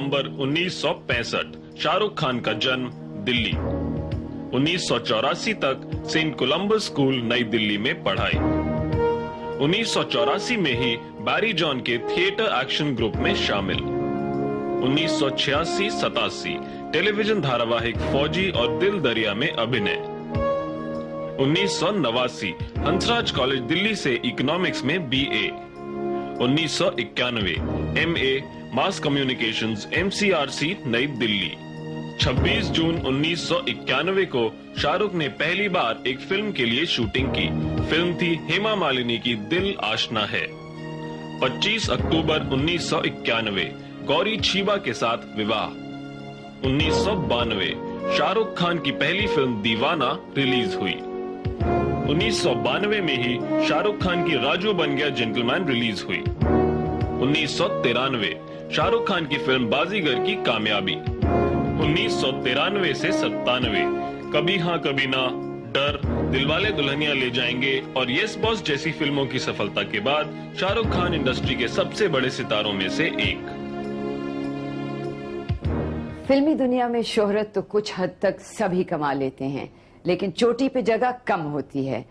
नवंबर 1965 शाहरुख खान का जन्म दिल्ली। 1984 तक सेंट कोलंबस स्कूल नई दिल्ली में पढ़ाई। 1984 में ही बैरी जॉन के थिएटर एक्शन ग्रुप में शामिल। 1986-87 टेलीविजन धारावाहिक फौजी और दिल दरिया में अभिनय। 1989 हंसराज कॉलेज दिल्ली से इकोनॉमिक्स में बीए। 1991 एमए मास कम्युनिकेशंस एमसीआरसी नई दिल्ली। 26 जून 1991 को शाहरुख ने पहली बार एक फिल्म के लिए शूटिंग की। फिल्म थी हेमा मालिनी की दिल आशना है। 25 अक्टूबर 1991 गौरी छीबा के साथ विवाह। 1992 शाहरुख खान की पहली फिल्म दीवाना रिलीज हुई। 1992 में ही शाहरुख खान की राजू बन गया जेंटलमैन रिलीज हुई। 1993 शाहरुख खान की फिल्म बाजीगर की कामयाबी। 1993 से 97 कभी हाँ कभी ना, डर, दिलवाले दुल्हनिया ले जाएंगे और यस बॉस जैसी फिल्मों की सफलता के बाद शाहरुख खान इंडस्ट्री के सबसे बड़े सितारों में से एक। फिल्मी दुनिया में शोहरत तो कुछ हद तक सभी कमा लेते हैं, लेकिन चोटी पे जगह कम होती है।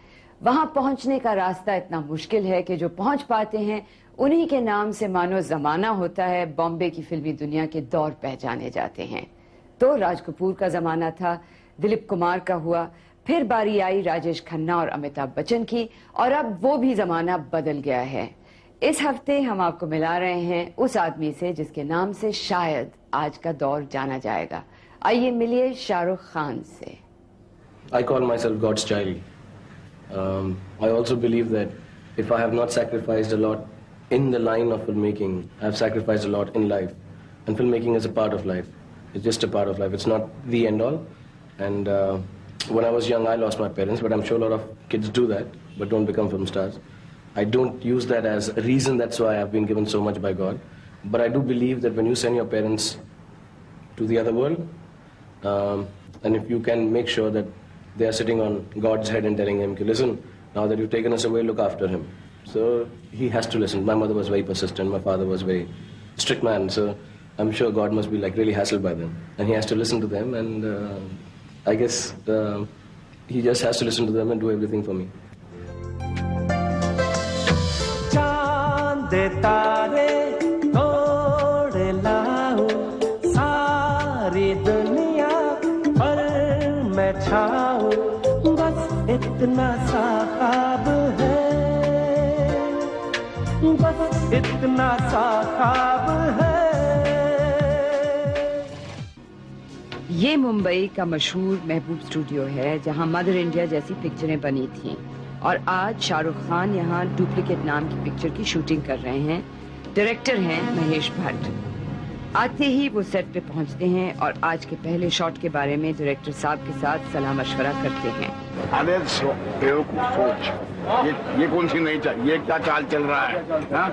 वहां पहुंचने का रास्ता इतना मुश्किल है कि जो पहुंच पाते हैं उन्हीं के नाम से मानो जमाना होता है। बॉम्बे की फिल्मी दुनिया के दौर पहचाने जाते हैं। तो राज कपूर का जमाना था, दिलीप कुमार का हुआ, फिर बारी आई राजेश खन्ना और अमिताभ बच्चन की, और अब वो भी जमाना बदल गया है। इस हफ्ते हम आपको मिला रहे हैं उस आदमी से जिसके नाम से शायद आज का दौर जाना जाएगा। आइए मिलिए शाहरुख खान से। I call myself God's child. I also believe that if I have not sacrificed a lot in the line of filmmaking, I have sacrificed a lot in life. And filmmaking is a part of life. It's just a part of life. It's not the end all. And when I was young, I lost my parents, but I'm sure a lot of kids do that, but don't become film stars. I don't use that as a reason that's why I've been given so much by God. But I do believe that when you send your parents to the other world, and if you can make sure that they are sitting on God's head and telling him, listen, now that you've taken us away, look after him. So he has to listen. My mother was very persistent. My father was very strict man. So I'm sure God must be like really hassled by them. And he has to listen to them. And I guess he just has to listen to them and do everything for me. चांद तारे तोड़ लाओ सारी दुनिया पर मैं छाऊं, बस इतना सा ख्वाब है, बस इतना सा ख्वाब है। ये मुंबई का मशहूर महबूब स्टूडियो है जहां मदर इंडिया जैसी पिक्चरें बनी थीं, और आज शाहरुख खान यहाँ डुप्लीकेट नाम की पिक्चर की शूटिंग कर रहे हैं। डायरेक्टर हैं महेश भट्ट। आते ही वो सेट पे पहुंचते हैं और आज के पहले शॉट के बारे में डायरेक्टर साहब के साथ सलाह मशवरा करते हैं। अरे बेवकूफ सोच, ये कौन सी नहीं चाहिए, ये क्या चाल चल रहा है? हाँ?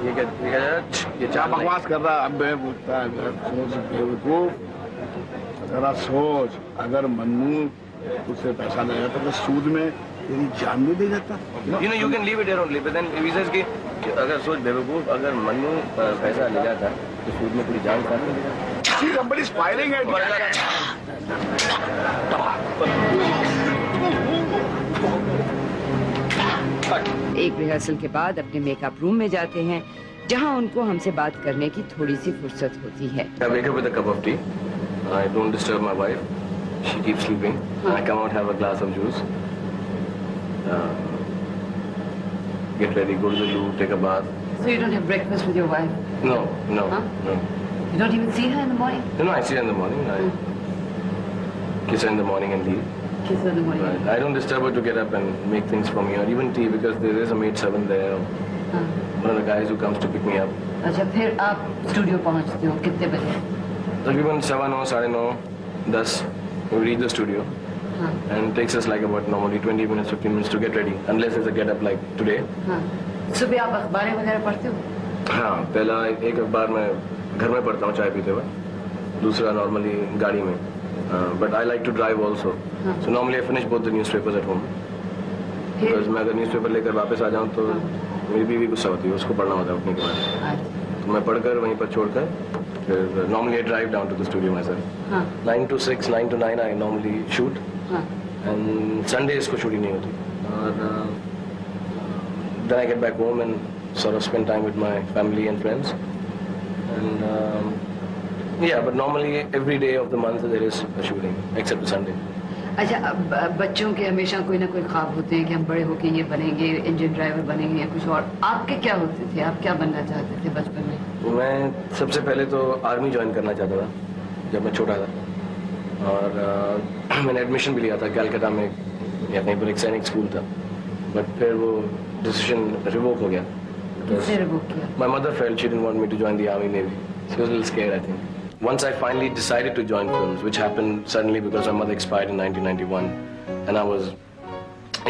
ये क्या बकवास कर रहा है? अब बेवकूफ, जरा सोच, अगर मन्नू उससे पैसा ले जाता तो सूद में तेरी जान भी दे जाता। You can leave it here only, but then he says कि अगर सोच बेवकूफ, अगर मन्नू पैसा ले जाता तो सूद में पूरी जान काट ले जाता। Somebody is filing it. एक रिहर्सल के बाद अपने मेकअप रूम में जाते हैं जहां उनको हमसे बात करने की थोड़ी सी फुर्सत होती है। I wake up with a cup of tea. I don't disturb my wife. She keeps sleeping. I come out, have a glass of juice. Get ready, go to the loo, take a bath. So you don't have breakfast with your wife? No. Huh? No. You don't even see her in the morning? No, I see her in the morning. I kiss her in the morning and leave. Kiss her in the morning? Right. I don't disturb her to get up and make things for me or even tea because there is a maid servant there. One of the guys who comes to pick me up. अच्छा, फिर आप studio पहुंचते हो कितने बजे? Taqriban 7 or 9:30, 10. We reach the studio. And it takes us like about normally 20 minutes, 15 minutes to get ready, unless there's a get up like today. सुबह आप अखबारें वगैरह पढ़ते हो? हाँ, पहला एक अखबार मैं घर में पढ़ता हूँ चाय पीते हुए, दूसरा नॉर्मली गाड़ी में. But I like to drive also. So normally I finish both the newspapers at home. Because मैं अगर न्यूज़पेपर लेकर वापस आ जाऊँ तो मेरी बीवी गुस्सा होती है, उसको पढ़ना होता है उठने के बाद. तो मैं पढ़कर वहीं पर छोड़कर फिर normally I drive down to the studio myself. हाँ 9 to 6, 9 to 9 I normally shoot हाँ एंड संडेज को शूटिंग नहीं होती और then I get back home and sort of spend time with my family and friends and yeah, but normally every day of the month there is a shooting except the Sunday. अच्छा, अब बच्चों के हमेशा कोई ना कोई ख्वाब होते हैं कि हम बड़े होके ये बनेंगे, इंजन ड्राइवर बनेंगे या कुछ और। आपके क्या होते थे, आप क्या बनना चाहते थे बचपन में? मैं सबसे पहले तो आर्मी ज्वाइन करना चाहता था जब मैं छोटा था और मैंने एडमिशन भी लिया था कैलकाटा में या कहीं पर एक सैनिक स्कूल था, बट फिर वो डिसीजन रिवोक हो गया। किसने रिवोक किया? My mother felt she didn't want me to join the army navy. She was a little scared, I think. Once I finally decided to join films, which happened suddenly because my mother expired in 1991, and I was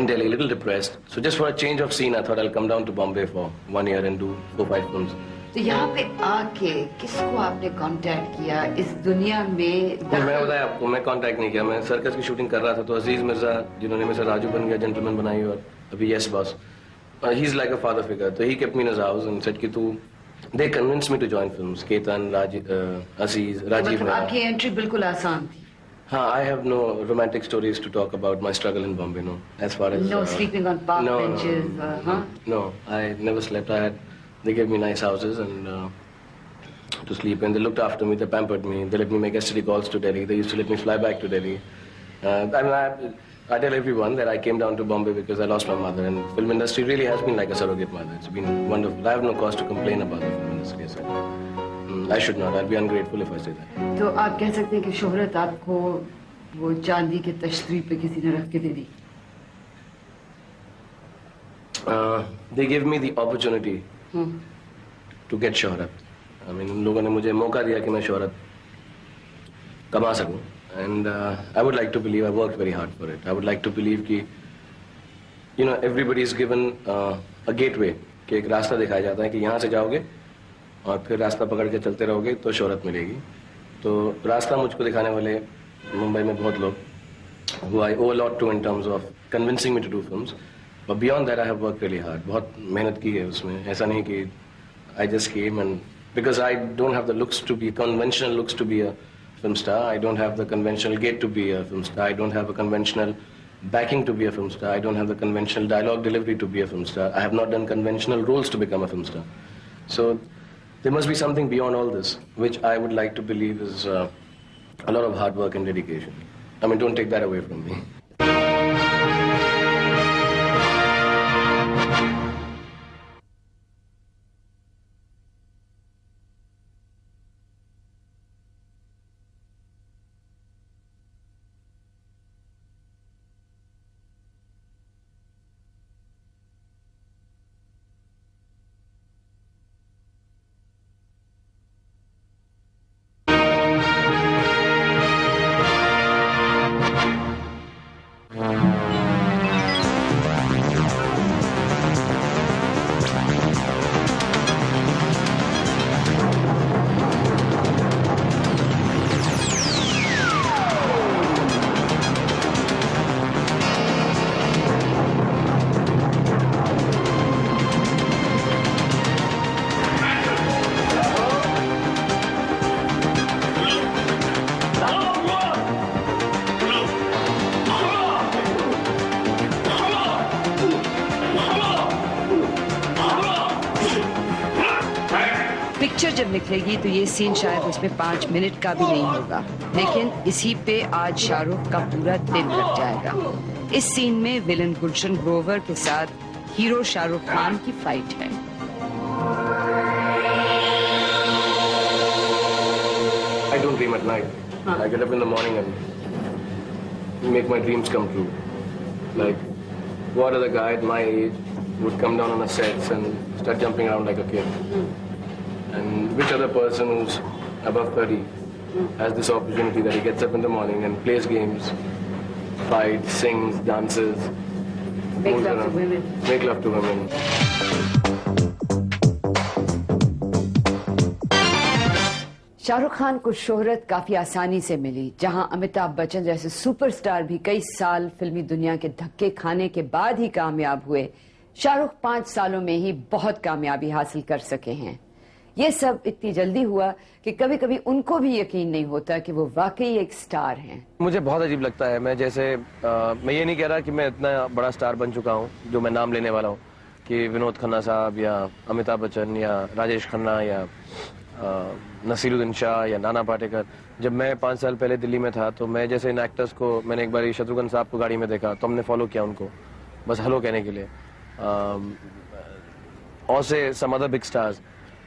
in Delhi, a little depressed. So just for a change of scene, I thought I'll come down to Bombay for 1 year and do 4-5 films. तो यहाँ पे आके किसको आपने contact किया इस दुनिया में? मैं बताया आपको, मैं कांटेक्ट नहीं किया। मैं सर्कस की शूटिंग कर रहा था तो अजीज मिर्जा जिन्होंने मेरे से राजू बन गया, जेंटलमैन बनाई और अभी yes boss, he's like a father figure. So he kept me in his house and said कि तू, they convinced me to join films. Ketan, Aziz, Rajiv. मतलब आपकी एंट्री बिल्कुल आसान थी? हाँ, I have no romantic stories to talk about my struggle in Bombay. No, as far as no sleeping on park benches. Huh? No, I never slept. They gave me nice houses and to sleep in. They looked after me. They pampered me. They let me make STD calls to Delhi. They used to let me fly back to Delhi. I tell everyone that I came down to Bombay because I lost my mother, and film industry really has been like a surrogate mother. It's been wonderful. I have no cause to complain about the film industry. So I should not. I'll be ungrateful if I say that. तो आप कह सकते हैं कि शोहरत आपको वो चांदी के तश्तरी पे किसी ने रख के दे दी? They gave me the opportunity to get शोहरत. I mean, उन लोगों ने मुझे मौका दिया कि मैं शोहरत कमा सकूं. And I would like to believe I worked very hard for it. I would like to believe कि, you know, everybody is given a gateway, कि एक रास्ता दिखाया जाता है कि यहाँ से जाओगे और फिर रास्ता पकड़ के चलते रहोगे तो शोहरत मिलेगी। तो रास्ता मुझको दिखाने वाले मुंबई में बहुत लोग, who I owe a lot to in terms of convincing me to do films. But beyond that I have worked really hard. बहुत मेहनत की है उसमें। ऐसा नहीं कि I just came and because I don't have the looks to be conventional looks to be a film star. I don't have the conventional gait to be a film star. I don't have a conventional backing to be a film star. I don't have the conventional dialogue delivery to be a film star. I have not done conventional roles to become a film star. So there must be something beyond all this, which I would like to believe is a lot of hard work and dedication. I mean, don't take that away from me. Picture जब निकलेगी तो ये scene शायद उसमें 5 minute का भी नहीं होगा, लेकिन इसी पे आज शाहरुख का पूरा दिन लग जाएगा। इस सीन में विलन गुलशन ग्रोवर के साथ हीरो शाहरुख खान की फाइट है। I don't dream at night. I get up in the morning and make my dreams come true. Like, what other guy at my age would come down on a set and start jumping around like a kid? And which other person who's above 30 has this opportunity that he gets up in the morning and plays games, fights, sings, dances, Make moves love to around, women. make love to women. Shahrukh Khan को शोहरत काफी आसानी से मिली, जहां अमिताभ बच्चन जैसे superstar भी कई साल फिल्मी दुनिया के धक्के खाने के बाद ही कामयाब हुए। शाहरुख 5 सालों में ही बहुत कामयाबी हासिल कर सके हैं। ये सब इतनी जल्दी हुआ कि कभी कभी उनको भी यकीन नहीं होता कि वो वाकई एक स्टार हैं। मुझे बहुत अजीब लगता है। मैं जैसे मैं ये नहीं कह रहा कि मैं इतना बड़ा स्टार बन चुका हूँ जो मैं नाम लेने वाला हूँ कि विनोद खन्ना साहब या अमिताभ बच्चन या राजेश खन्ना या नसीरुद्दीन शाह या नाना पाटेकर। जब मैं 5 साल पहले दिल्ली में था तो मैं जैसे इन एक्टर्स को मैंने एक बार शत्रुघ्न साहब को गाड़ी में देखा तो हमने फॉलो किया उनको बस हेलो कहने के लिए। और से सम अदर बिग स्टार्स।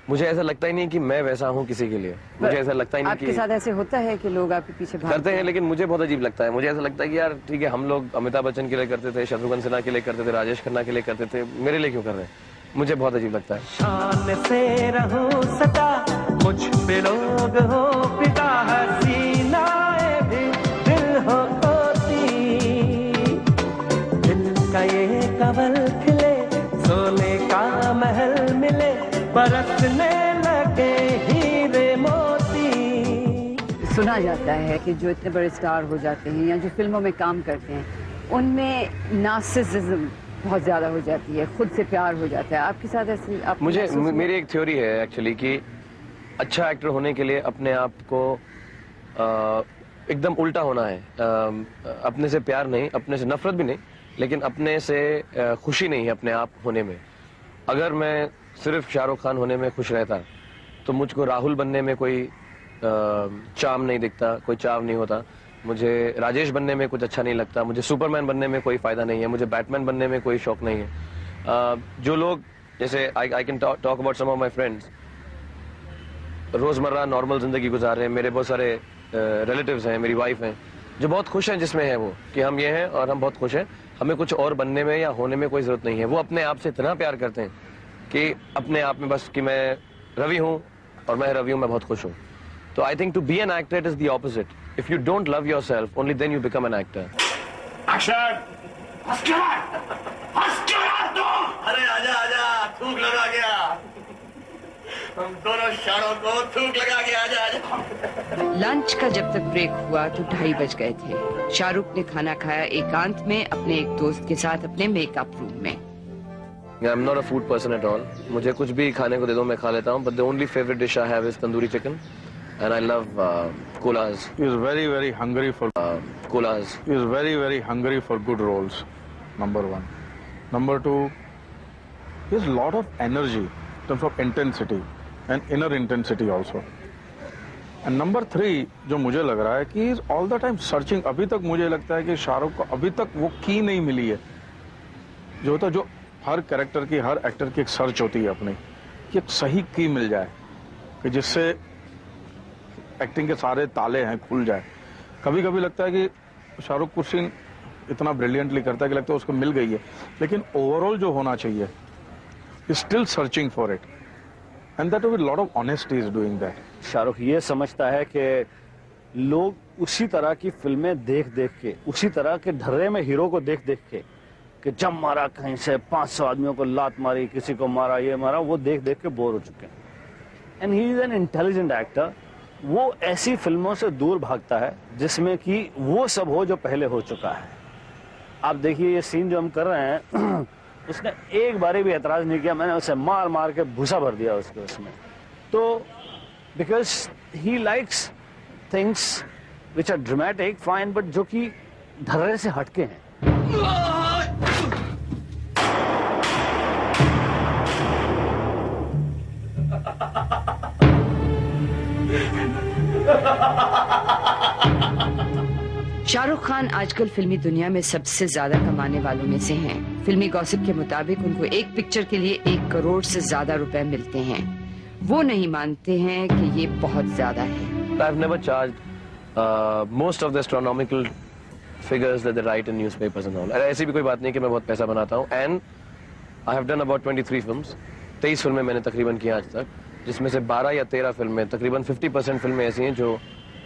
मुझे ऐसा लगता ही नहीं कि मैं वैसा हूँ किसी के लिए। मुझे ऐसा लगता ही नहीं आपके साथ ऐसे होता है कि लोग आपके पीछे करते हैं, लेकिन मुझे बहुत अजीब लगता है। मुझे ऐसा लगता है कि यार ठीक है, हम लोग अमिताभ बच्चन के लिए करते थे, शत्रुघ्न सिन्हा के लिए करते थे, राजेश खन्ना के लिए करते थे, मेरे लिए क्यों कर रहे हैं? मुझे बहुत अजीब लगता है। शान से रहूं सदा मुझ पे लोग हो पिता हसीनाए भी दिल हो खोती, दिल का ये कवल खिले सोने का महल मिले बरसने लगे हीरे मोती। सुना जाता है कि जो इतने बड़े स्टार हो जाते हैं या जो फिल्मों में काम करते हैं उनमें नार्सिसिज्म बहुत ज्यादा हो जाती है, खुद से प्यार हो जाता है। आपके साथ ऐसी मुझे मेरी एक थ्योरी है एक्चुअली कि अच्छा एक्टर होने के लिए अपने आप को एकदम उल्टा होना है। अपने से प्यार नहीं, अपने से नफरत भी नहीं, लेकिन अपने से खुशी नहीं है अपने आप होने में। अगर मैं सिर्फ शाहरुख खान होने में खुश रहता तो मुझको राहुल बनने में कोई चार्म नहीं दिखता, कोई चाव नहीं होता। मुझे राजेश बनने में कुछ अच्छा नहीं लगता, मुझे सुपरमैन बनने में कोई फायदा नहीं है, मुझे बैटमैन बनने में कोई शौक नहीं है। जो लोग जैसे I can talk about some of my friends, रोजमर्रा नॉर्मल जिंदगी गुजार रहे हैं। मेरे बहुत सारे रिलेटिव्स हैं, मेरी वाइफ हैं जो बहुत खुश हैं जिसमें है वो कि हम ये हैं और हम बहुत खुश हैं, हमें कुछ और बनने में या होने में कोई जरूरत नहीं है। वो अपने आप से इतना प्यार करते हैं कि अपने आप में बस कि मैं रवि हूँ और मैं रवि हूँ, मैं बहुत खुश हूँ। तो I think to be an actor it is the opposite. If you don't love yourself only then you become an actor. Action! हंस के यार तू! अरे आजा आजा, थूक लगा गया। हम दोनों शारों को थूक लगा के आजा आजा। लंच का जब तक ब्रेक हुआ तो 2:30 बज गए थे। शाहरुख ने खाना खाया एकांत में अपने एक दोस्त के साथ अपने मेकअप रूम में। I'm not a food person at all. मुझे कुछ भी खाने को दे दो मैं खा लेता हूँ, but the only favorite dish I have is tandoori chicken, and I love colas. He is very hungry for Colas. He is very hungry for good roles. Number one. Number two, he has a lot of energy in terms of intensity and inner intensity also. And number three, जो मुझे लग रहा है कि he is all the time searching. अभी तक मुझे लगता है कि शाहरुख को अभी तक वो की नहीं मिली है जो होता जो हर कैरेक्टर की, हर एक्टर की एक सर्च होती है अपनी, कि एक सही की मिल जाए कि जिससे एक्टिंग के सारे ताले हैं खुल जाए। कभी कभी लगता है कि शाहरुख कुछ सीन इतना ब्रिलियंटली करता है कि लगता है उसको मिल गई है, लेकिन ओवरऑल जो होना चाहिए still searching for it, and that with lot of honesty is doing that. Shahrukh ये समझता है कि लोग उसी तरह की फिल्में देख देख के, उसी तरह के ढर्रे में हीरो को देख देख के, कि जब मारा कहीं से 500 आदमियों को लात मारी, किसी को मारा, ये मारा, वो देख देख के बोर हो चुके हैं। And he is an intelligent actor. वो ऐसी फिल्मों से दूर भागता है जिसमें कि वो सब हो जो पहले हो चुका है। आप देखिए ये सीन जो हम कर रहे हैं उसने एक बारी भी एतराज नहीं किया, मैंने उसे मार मार के भूसा भर दिया उसके उसमें। तो because he likes things which are dramatic fine, but जो कि ढर्रे से हटके हैं। शाहरुख खान आजकल फिल्मी दुनिया में सबसे ज्यादा कमाने वालों में से हैं। फिल्मी गॉसिप के मुताबिक उनको एक पिक्चर के लिए 1 करोड़ से ज्यादा रुपए मिलते हैं। वो नहीं मानते हैं कि ये बहुत ज्यादा है। I've never charged most of the astronomical figures that they write in newspapers and all. ऐसी भी कोई बात नहीं कि मैं बहुत पैसा बनाता हूँ। And I have done about 23 films. 23 फिल्में मैंने तकरीबन की आज तक, जिसमें से 12 या 13 फिल्में, तकरीबन 50% फिल्में ऐसी हैं जो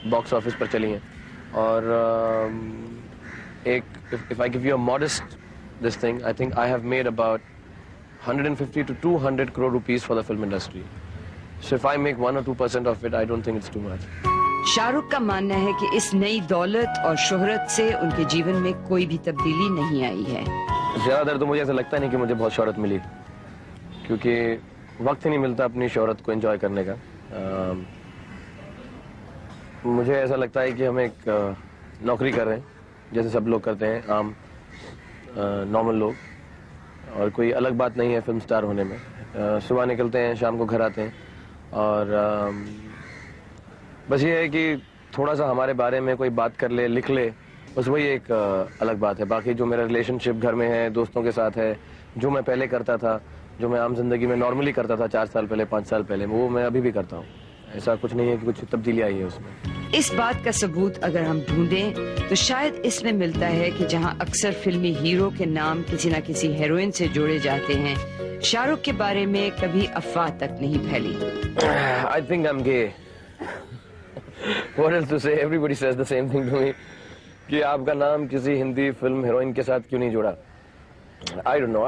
बॉक्स ऑफिस पर चली हैं। और if I give you a modest this thing, I think I have made about 150 to 200 crore rupees for the film industry. So if I make 1 or 2% of it, I don't think it's too much. Shahrukh का मानना है कि इस नई दौलत और शोहरत से उनके जीवन में कोई भी तब्दीली नहीं आई है। ज्यादातर तो मुझे ऐसा लगता नहीं कि मुझे बहुत शोहरत मिली, क्योंकि वक्त ही नहीं मिलता अपनी शोहरत को एंजॉय करने का। मुझे ऐसा लगता है कि हम एक नौकरी कर रहे हैं जैसे सब लोग करते हैं, आम नॉर्मल लोग, और कोई अलग बात नहीं है फिल्म स्टार होने में। सुबह निकलते हैं, शाम को घर आते हैं, और बस ये है कि थोड़ा सा हमारे बारे में कोई बात कर ले, लिख ले, बस वही एक अलग बात है। बाकी जो मेरा रिलेशनशिप घर में है, दोस्तों के साथ है, जो मैं पहले करता था, जो मैं आम जिंदगी में नॉर्मली करता था 4 साल पहले, 5 साल पहले, वो मैं अभी भी करता हूँ। ऐसा कुछ नहीं है कि कुछ तब्दीली आई है उसमें। इस बात का सबूत अगर हम ढूंढें तो शायद इसमें मिलता है कि जहां अक्सर फिल्मी हीरो के नाम किसी न किसी हीरोइन से जोड़े जाते हैं, शाहरुख के बारे में कभी अफवाह तक नहीं फैली। I think I'm gay. What else to say? Everybody says the same thing to me. कि आपका नाम किसी हिंदी फिल्म हीरोइन के साथ क्यों नहीं जुड़ा? I don't know.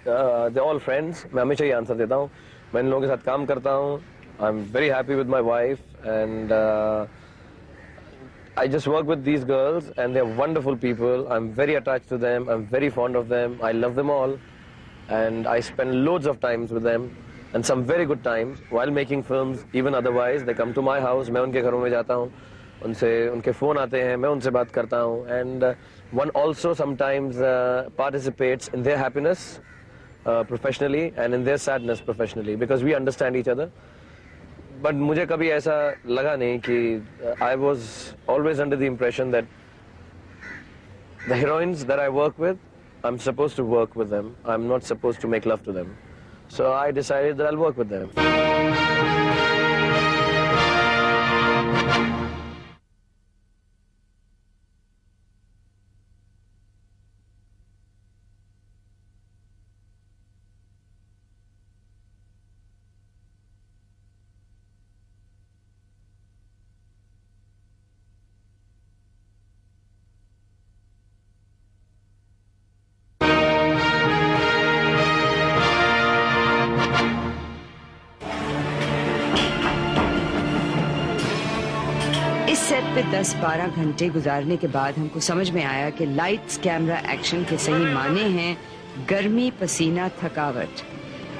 They're all friends. मैं हमेशा ये आंसर देता हूँ। मैं इन लोगों के साथ काम करता हूँ। I'm very happy with my wife, and I just work with these girls, and they're wonderful people. I'm very attached to them. I'm very fond of them. I love them all, and I spend loads of times with them, and some very good times while making films. Even otherwise, they come to my house. मैं उनके घरों में जाता हूँ, उनसे उनके phone आते हैं, मैं उनसे बात करता हूँ, and one also sometimes participates in their happiness professionally and in their sadness professionally, because we understand each other. But मुझे कभी ऐसा लगा नहीं कि I was always under the impression that the heroines that I work with, I'm supposed to work with them. I'm not supposed to make love to them. So I decided that I'll work with them. इस set पे 10-12 घंटे गुजारने के बाद हमको समझ में आया कि लाइट्स, कैमरा, एक्शन के सही माने हैं गर्मी, पसीना, थकावट।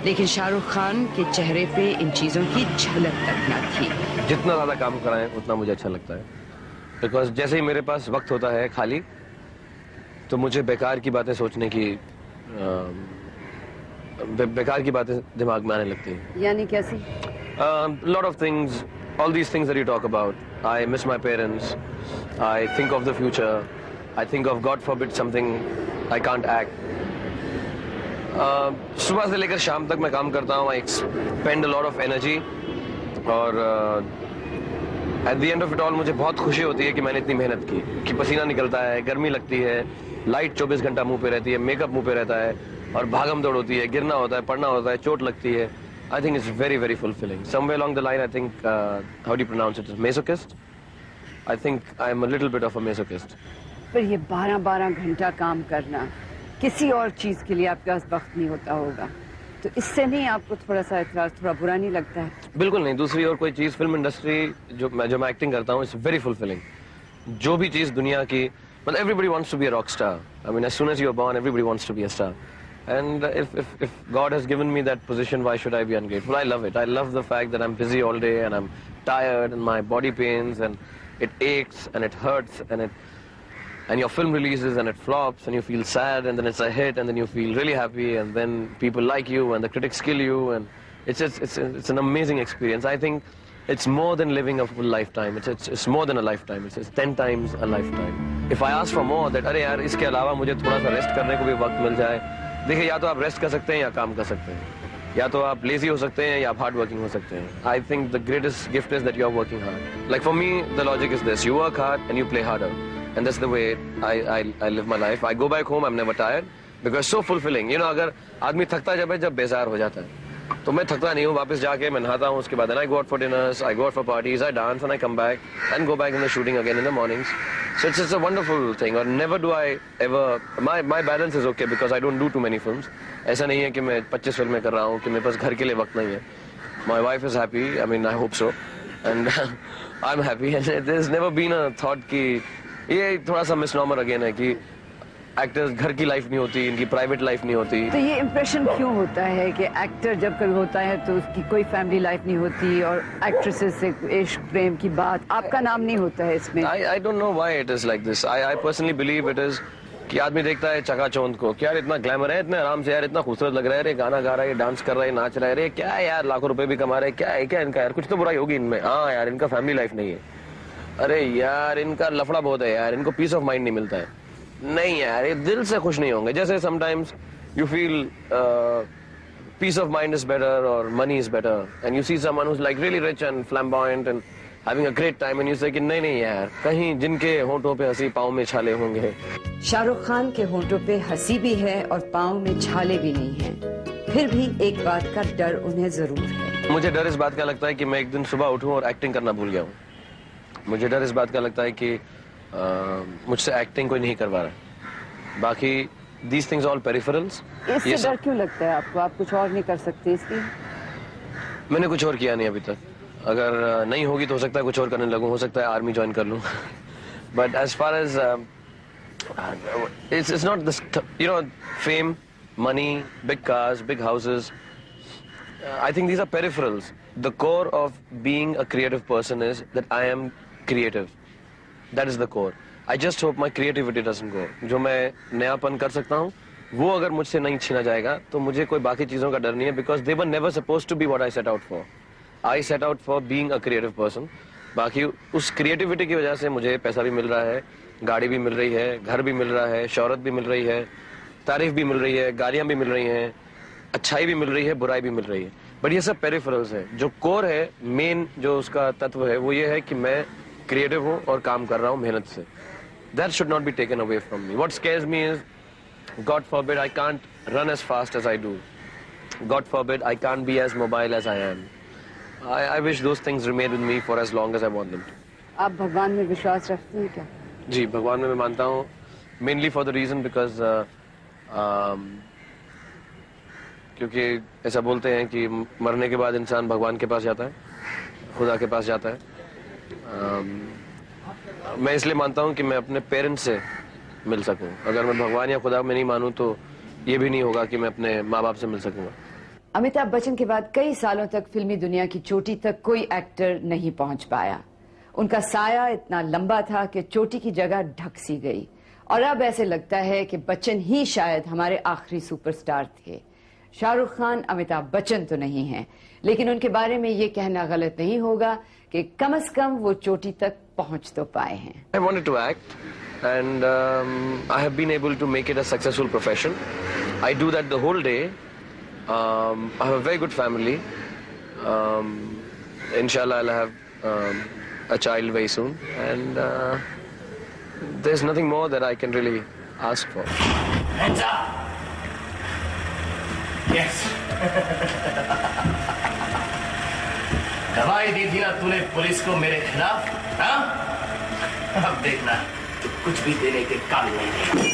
लेकिन शाहरुख खान के चेहरे पे इन चीजों की झलक तक न थी। जितना ज्यादा काम कराएं उतना मुझे अच्छा लगता है, बिकॉज जैसे ही मेरे पास वक्त होता है खाली, तो मुझे बेकार की बातें सोचने की बेकार की बातें दिमाग में आने लगती हैं। यानी कैसी? Lot of things, all these things that you talk about. I miss my parents. I think of the future. I think of, God forbid, something I can't act. सुबह से लेकर शाम तक मैं काम करता हूँ. I spend a lot of energy. और at the end of it all मुझे बहुत खुशी होती है कि मैंने इतनी मेहनत की, कि पसीना निकलता है, गर्मी लगती है, लाइट 24 घंटा मुंह पे रहती है, मेकअप मुंह पे रहता है, और भागम दौड़ होती है, गिरना होता है, पढ़ना होता है, चोट लगती है. I think it's very, very fulfilling. Somewhere along the line, I think, how do you pronounce it? Masochist? I think I'm a little bit of a masochist. पर ये 12-12 घंटा काम करना, किसी और चीज के लिए आपके पास वक्त नहीं होता होगा, तो इससे नहीं आपको थोड़ा सा एतराज, थोड़ा बुरा नहीं लगता है? बिल्कुल नहीं. दूसरी और कोई चीज, फिल्म इंडस्ट्री जो मैं एक्टिंग करता हूँ, इट्स वेरी फुलफिलिंग. जो भी चीज दुनिया की, मतलब everybody wants to be a rock star. I mean, as soon as you're born, everybody wants to be a star. And if God has given me that position, why should I be ungrateful? I love it. I love the fact that I'm busy all day and I'm tired and my body pains and it aches and it hurts and your film releases and it flops and you feel sad and then it's a hit and then you feel really happy and then people like you and the critics kill you and it's an amazing experience. I think it's more than living a full lifetime. It's more than a lifetime. It's 10 times a lifetime. If I ask for more, that अरे यार इसके अलावा मुझे थोड़ा सा rest करने को भी वक्त मिल जाए. देखिए, या तो आप रेस्ट कर सकते हैं या काम कर सकते हैं, या तो आप लेजी हो सकते हैं या आप हार्ड वर्किंग हो सकते हैं. I think the greatest gift is that you are working hard. Like for me the logic is this: you work hard and you play harder, and that's the way I live my life. I go back home, I am never tired because so fulfilling. You know, अगर आदमी थकता जब बेजार हो जाता है, तो मैं थकता नहीं हूँ. वापस जाके मैं नहाता हूँ, उसके बाद I go out for dinners, I go out for parties, I dance and I come back and go back in the shooting again in the mornings. So it's a wonderful thing. और never do I ever, my balance is okay because I don't do too many films. ऐसा नहीं है कि मैं 25 फिल्में कर रहा हूँ कि मेरे पास घर के लिए वक्त नहीं है. My wife is happy. I mean, I hope so, and I'm happy. And there's never been a thought कि ये थोड़ा सा misnomer again है कि एक्टर्स घर की लाइफ नहीं होती, इनकी प्राइवेट लाइफ नहीं होती। तो ये इम्प्रेशन क्यों होता है कि एक्टर जब कभी होता है तो उसकी कोई फैमिली लाइफ नहीं होती और एक्ट्रेसेस से इश्क प्रेम की बात, आपका नाम नहीं होता है इसमें? I don't know why it is like this. I personally believe it is कि आदमी देखता है चकाचौंध को कि यार इतना ग्लैमर है, इतने आराम से, यार इतना खूबसूरत लग रहा है, रे गाना गा रहा है, डांस कर रहा है, नाच रहा है, रे क्या है यार, लाखों रुपए भी कमा रहे हैं, क्या है क्या इनका, यार कुछ तो बुराई होगी इनमें। हाँ यार इनका फैमिली लाइफ नहीं है, अरे यार इनका लफड़ा बहुत है, यार इनको पीस ऑफ माइंड नहीं मिलता है। नहीं यार ये दिल से खुश नहीं होंगे। जैसे sometimes you feel peace of mind is better और money is better and you see someone who is like really rich and flamboyant and having a great time and you say कि नहीं नहीं यार, कहीं जिनके होंठों पे हंसी पाँव में छाले होंगे। शाहरुख खान के होंठों पे हंसी भी है और पाँव में छाले भी नहीं है, फिर भी एक बात का डर उन्हें जरूर है। मुझे डर इस बात का लगता है कि मैं एक दिन सुबह उठूं और एक्टिंग करना भूल गया हूँ। मुझे डर इस बात का लगता है कि मुझसे एक्टिंग कोई नहीं करवा रहा। बाकी दीज थिंग्स ऑल पेरिफेरल्स। इससे डर क्यों लगता है आपको? आप कुछ और नहीं कर सकते इसलिए? मैंने कुछ और किया नहीं अभी तक। अगर नहीं होगी तो हो सकता है कुछ और करने लगूं, हो सकता है आर्मी ज्वाइन कर लूं। But as far as it's not this, you know, fame, money, big cars, big houses. I think these are peripherals. The core of being a creative person is that I am creative. That is the core. I just hope my creativity doesn't go. जो मैं नयापन कर सकता हूँ वो अगर मुझसे नहीं छीना जाएगा तो मुझे कोई बाकी चीज़ों का डर नहीं है, because they were never supposed to be what I set out for. I set out for being a creative person. बाकी उस क्रिएटिविटी की वजह से मुझे पैसा भी मिल रहा है, गाड़ी भी मिल रही है, घर भी मिल रहा है, शौहरत भी मिल रही है, तारीफ भी मिल रही है, गालियाँ भी मिल रही हैं, अच्छाई भी मिल रही है, बुराई भी मिल रही है। बट ये सब पेरिफेरल्स है। जो कोर है, मेन जो उसका तत्व है वो ये है कि मैं क्रिएटिव हूँ और काम कर रहा हूँ मेहनत से। That should not be taken away from me. What scares me is, God forbid, I can't run as fast as I do. God forbid, I can't be as mobile as I am. I wish those things remain with me for as long as I want them to. आप भगवान में विश्वास रखते हैं क्या? जी, भगवान में मैं मानता हूँ, mainly for the reason because क्योंकि ऐसा बोलते हैं कि मरने के बाद इंसान भगवान के पास जाता है, खुदा के पास जाता है। मैं इसलिए मानता हूँ कि मैं अपने पेरेंट्स से मिल सकूँ। अगर मैं भगवान या खुदा में नहीं मानूँ तो ये भी नहीं होगा कि मैं अपने माँ बाप से मिल सकूँगा। अमिताभ बच्चन के बाद कई सालों तक फिल्मी दुनिया की चोटी तक कोई एक्टर नहीं पहुंच पाया। उनका साया इतना लंबा था कि चोटी की जगह ढक सी गई और अब ऐसे लगता है कि बच्चन ही शायद हमारे आखिरी सुपरस्टार थे। शाहरुख खान अमिताभ बच्चन तो नहीं हैं, लेकिन उनके बारे में ये कहना गलत नहीं होगा कि कम से कम वो चोटी तक पहुंच तो पाए हैं। I wanted to act and I have been able to make it a successful profession. I do that the whole day. I have a very good family. Inshallah, I'll have a child very soon, and there's nothing more that I can really ask for. Hands up! Yes. दवाई दी थी ना तूने police को मेरे खिलाफ, हाँ? अब देखना, तू कुछ भी देने के काबिल नहीं है।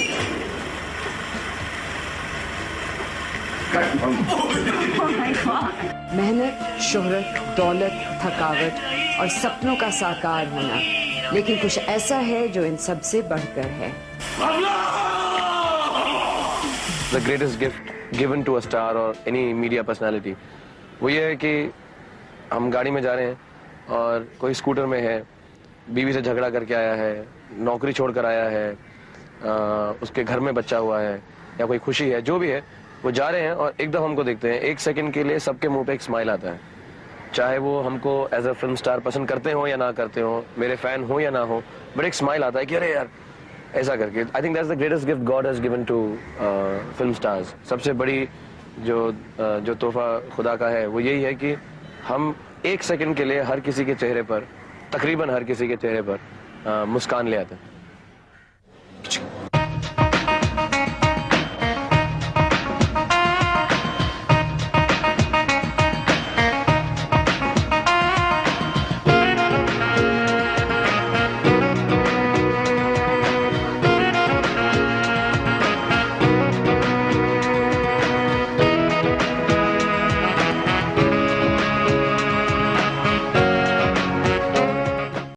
मेहनत, शोहरत, दौलत, थकावट और सपनों का साकार होना, लेकिन कुछ ऐसा है जो इन सब से बढ़कर है। The greatest gift given to a star or any media personality वो ये है कि हम गाड़ी में जा रहे हैं और कोई स्कूटर में है, बीवी से झगड़ा करके आया है, नौकरी छोड़कर आया है, उसके घर में बच्चा हुआ है या कोई खुशी है, जो भी है, वो जा रहे हैं और एकदम हमको देखते हैं। एक सेकंड के लिए सबके मुंह पे एक स्माइल आता है, चाहे वो हमको एज अ फिल्म स्टार पसंद करते हो या ना करते हो, मेरे फैन हो या ना हो, बट एक स्माइल आता है कि अरे यार ऐसा करके। I think that's the greatest gift God has given to film stars. सबसे बड़ी जो तोहफा खुदा का है वो यही है कि हम एक सेकंड के लिए हर किसी के चेहरे पर, तकरीबन हर किसी के चेहरे पर मुस्कान ले आते हैं।